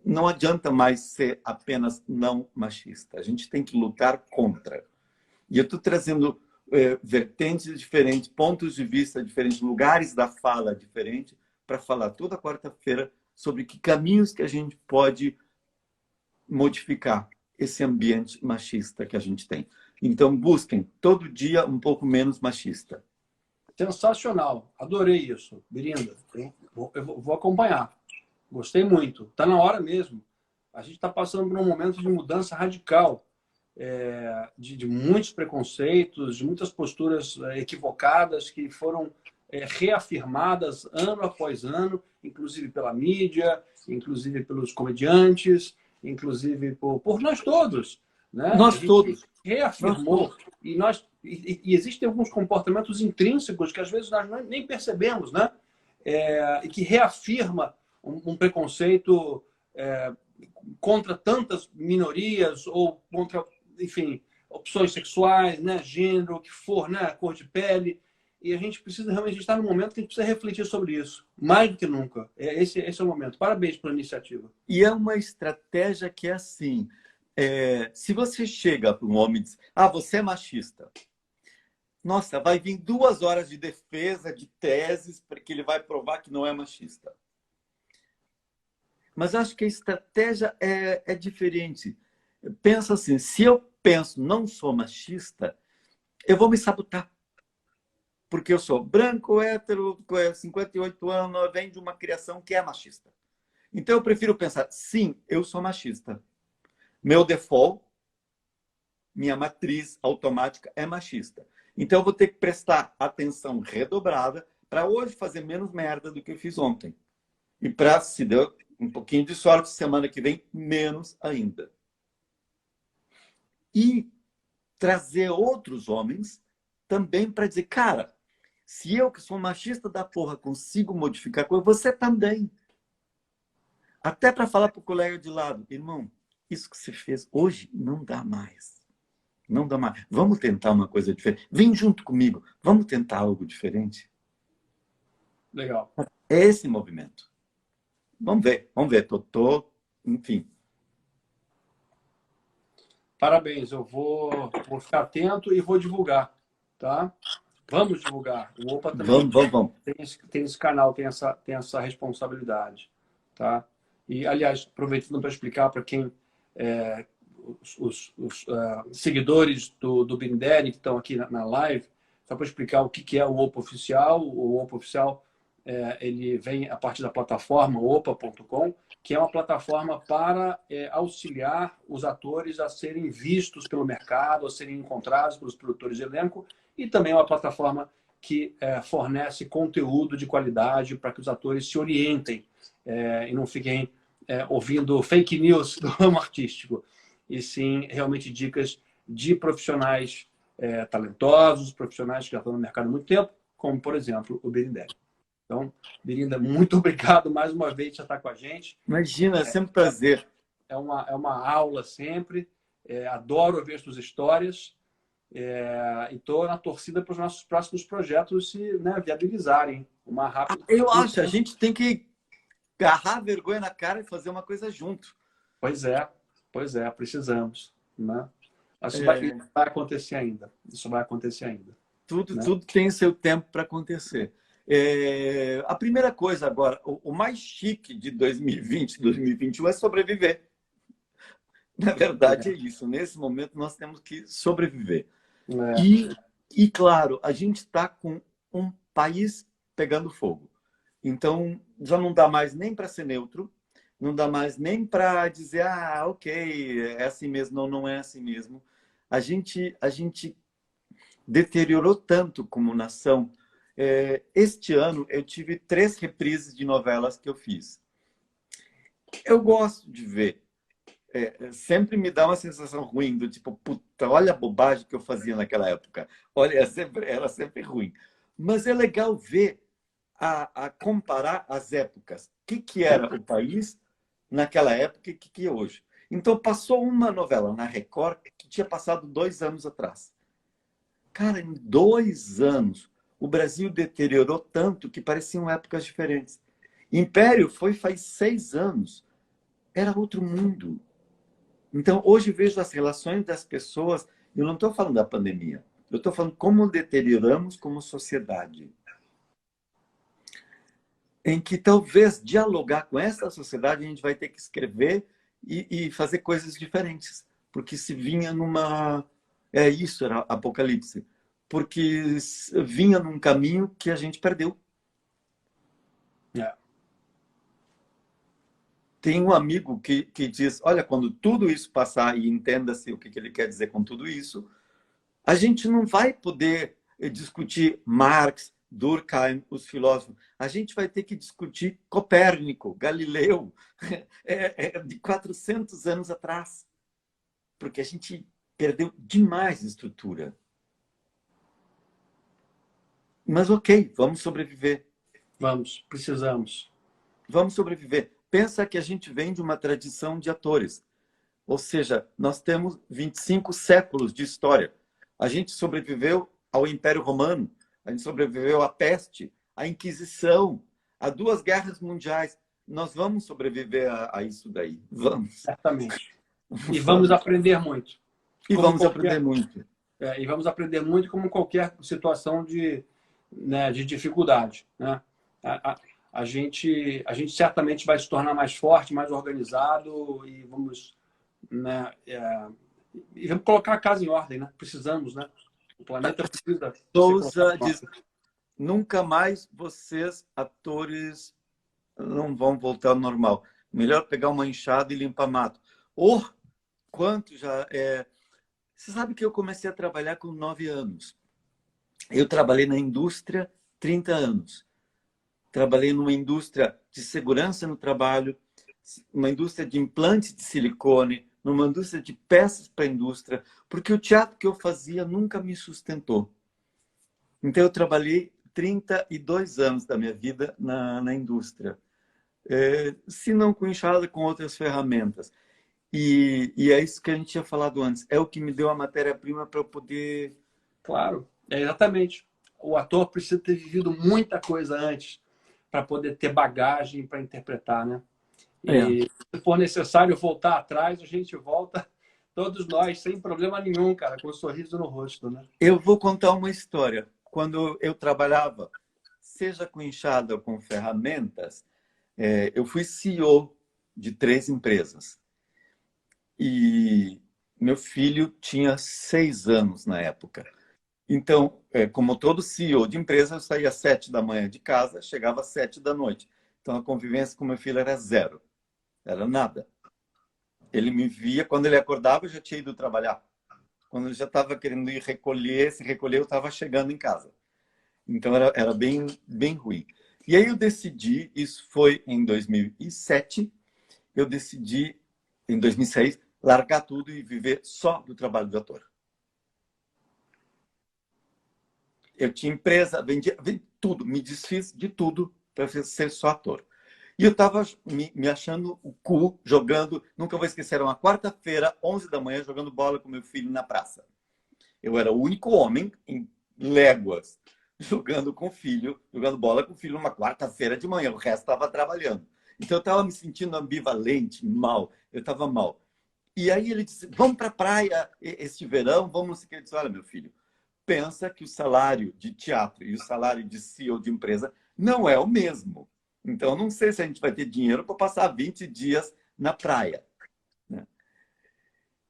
Não adianta mais ser apenas não machista. A gente tem que lutar contra. E eu estou trazendo vertentes diferentes, pontos de vista diferentes, lugares da fala diferentes, para falar toda quarta-feira sobre que caminhos que a gente pode modificar esse ambiente machista que a gente tem. Então, busquem todo dia um pouco menos machista. Sensacional. Adorei isso, Birinda. Eu vou acompanhar. Gostei muito. Está na hora mesmo. A gente está passando por um momento de mudança radical, de muitos preconceitos, de muitas posturas equivocadas que foram reafirmadas ano após ano, inclusive pela mídia, inclusive pelos comediantes, inclusive por nós todos. Né? Nós todos. Reafirmou. E existem alguns comportamentos intrínsecos que às vezes nós nem percebemos, né? E que reafirma um preconceito contra tantas minorias ou contra, enfim, opções sexuais, né? Gênero, o que for, né? Cor de pele. E a gente precisa realmente estar num momento que a gente precisa refletir sobre isso, mais do que nunca. Esse é o momento. Parabéns pela iniciativa. E é uma estratégia que é assim, se você chega para um homem e diz, você é machista, nossa, vai vir 2 horas de defesa, de teses, porque ele vai provar que não é machista. Mas acho que a estratégia é diferente. Pensa assim, se eu penso não sou machista, eu vou me sabotar. Porque eu sou branco, hétero, 58 anos, venho de uma criação que é machista. Então eu prefiro pensar, sim, eu sou machista. Meu default, minha matriz automática é machista. Então eu vou ter que prestar atenção redobrada para hoje fazer menos merda do que eu fiz ontem. E para, se deu um pouquinho de sorte, semana que vem, menos ainda. E trazer outros homens também para dizer, cara, se eu que sou machista da porra consigo modificar a coisa, você também. Até para falar para o colega de lado, irmão, isso que você fez hoje não dá mais. Não dá mais. Vamos tentar uma coisa diferente. Vem junto comigo. Vamos tentar algo diferente. Legal. É esse movimento. Vamos ver. Enfim. Parabéns. Eu vou ficar atento e vou divulgar, tá? Vamos divulgar. O Opa também Vamos. tem esse canal, tem essa responsabilidade, tá? E, aliás, aproveitando para explicar para quem os seguidores do Binderi que estão aqui na live, só para explicar o que é o Opa Oficial. O Opa Oficial ele vem a partir da plataforma opa.com, que é uma plataforma para auxiliar os atores a serem vistos pelo mercado, a serem encontrados pelos produtores de elenco, e também é uma plataforma que fornece conteúdo de qualidade para que os atores se orientem e não fiquem ouvindo fake news do ramo artístico, e sim realmente dicas de profissionais talentosos, profissionais que já estão no mercado há muito tempo, como, por exemplo, o Berindé. Então, Birinda, muito obrigado mais uma vez por estar com a gente. Imagina, é sempre um prazer. É uma aula sempre. Adoro ouvir as suas histórias. E estou na torcida para os nossos próximos projetos se viabilizarem uma rápida. Eu acho, a gente tem que agarrar a vergonha na cara e fazer uma coisa junto. Pois é, precisamos. Né? Isso vai acontecer ainda. Tudo tem seu tempo para acontecer. A primeira coisa agora, o mais chique de 2020, 2021 é sobreviver. Na verdade, é isso. Nesse momento, nós temos que sobreviver. E, claro, a gente está com um país pegando fogo. Então, já não dá mais nem para ser neutro, não dá mais nem para dizer, ok, é assim mesmo, não é assim mesmo. A gente deteriorou tanto como nação. Este ano, eu tive 3 reprises de novelas que eu fiz. Eu gosto de ver. Sempre me dá uma sensação ruim, do tipo, puta, olha a bobagem que eu fazia naquela época. Olha, era sempre ruim. Mas é legal ver, a comparar as épocas. O que era o país naquela época e o que é hoje. Então, passou uma novela na Record que tinha passado 2 anos atrás. Cara, em 2 anos, o Brasil deteriorou tanto que pareciam épocas diferentes. Império foi faz 6 anos. Era outro mundo. Então, hoje vejo as relações das pessoas, eu não estou falando da pandemia, eu estou falando como deterioramos como sociedade. Em que talvez dialogar com essa sociedade a gente vai ter que escrever e fazer coisas diferentes. Porque se vinha numa... isso era apocalipse. Porque vinha num caminho que a gente perdeu. Tem um amigo que diz, olha, quando tudo isso passar, e entenda-se o que ele quer dizer com tudo isso, a gente não vai poder discutir Marx, Durkheim, os filósofos. A gente vai ter que discutir Copérnico, Galileu, de 400 anos atrás. Porque a gente perdeu demais estrutura. Mas ok, vamos sobreviver. Precisamos. Vamos sobreviver. Pensa que a gente vem de uma tradição de atores. Ou seja, nós temos 25 séculos de história. A gente sobreviveu ao Império Romano, a gente sobreviveu à peste, à Inquisição, a 2 guerras mundiais. Nós vamos sobreviver a isso daí. Vamos. Certamente. E vamos aprender muito. E vamos aprender muito. E vamos aprender muito como qualquer situação de dificuldade. Né? A gente certamente vai se tornar mais forte, mais organizado e vamos, né, e vamos colocar a casa em ordem. Né? Precisamos, né? O planeta precisa. Souza diz, nunca mais vocês, atores, não vão voltar ao normal. Melhor pegar uma enxada e limpar mato. Oh, quanto já é... Você sabe que eu comecei a trabalhar com 9 anos. Eu trabalhei na indústria 30 anos. Trabalhei numa indústria de segurança no trabalho, uma indústria de implantes de silicone, numa indústria de peças para a indústria, porque o teatro que eu fazia nunca me sustentou. Então, eu trabalhei 32 anos da minha vida na indústria. Se não com enxada, com outras ferramentas. E é isso que a gente tinha falado antes. É o que me deu a matéria-prima para eu poder... Claro, exatamente. O ator precisa ter vivido muita coisa antes para poder ter bagagem para interpretar, né? E se for necessário voltar atrás, a gente volta, todos nós, sem problema nenhum, cara, com um sorriso no rosto, né? Eu vou contar uma história. Quando eu trabalhava, seja com enxada ou com ferramentas, eu fui CEO de 3 empresas. E meu filho tinha 6 anos na época. Então, como todo CEO de empresa, eu saía às 7 da manhã de casa, chegava às 7 da noite. Então, a convivência com meu filho era 0. Era nada. Ele me via, quando ele acordava, eu já tinha ido trabalhar. Quando ele já estava querendo ir se recolher, eu estava chegando em casa. Então, era bem, bem ruim. E aí eu decidi, isso foi em 2007, eu decidi, em 2006, largar tudo e viver só do trabalho de ator. Eu tinha empresa, vendia tudo, me desfiz de tudo para ser só ator. E eu estava me achando o cu, jogando, nunca vou esquecer, era uma quarta-feira, 11 da manhã, jogando bola com meu filho na praça. Eu era o único homem em léguas, jogando bola com o filho numa quarta-feira de manhã, o resto estava trabalhando. Então eu estava me sentindo ambivalente, mal, eu estava mal. E aí ele disse, vamos para a praia este verão, vamos... Ele disse, olha, meu filho, pensa que o salário de teatro e o salário de CEO de empresa não é o mesmo. Então, não sei se a gente vai ter dinheiro para passar 20 dias na praia.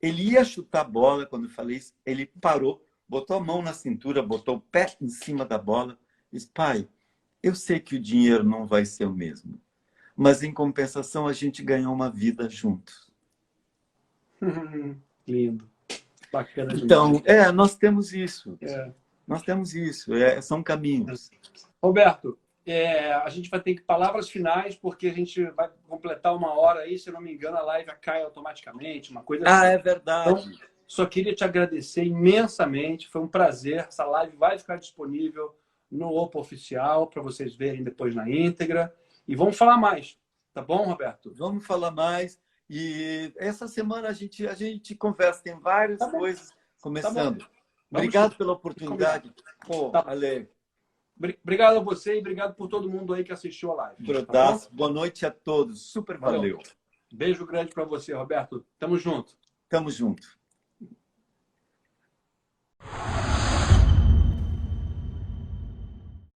Ele ia chutar a bola, quando eu falei isso, ele parou, botou a mão na cintura, botou o pé em cima da bola e disse, pai, eu sei que o dinheiro não vai ser o mesmo, mas, em compensação, a gente ganhou uma vida juntos. Lindo. Bacana. Então, nós temos isso. Nós temos isso. São caminhos. Roberto, a gente vai ter que palavras finais, porque a gente vai completar 1 hora aí, se eu não me engano, a live cai automaticamente, uma coisa assim. É verdade. Então, só queria te agradecer imensamente, foi um prazer. Essa live vai ficar disponível no Opa Oficial, para vocês verem depois na íntegra. E vamos falar mais, tá bom, Roberto? Vamos falar mais. E essa semana a gente conversa, tem várias coisas começando. Tá, obrigado pela oportunidade. Ale. Obrigado a você e obrigado por todo mundo aí que assistiu a live. Brodaço. Boa noite a todos. Super valeu. Beijo grande para você, Roberto. Tamo junto. Tamo junto.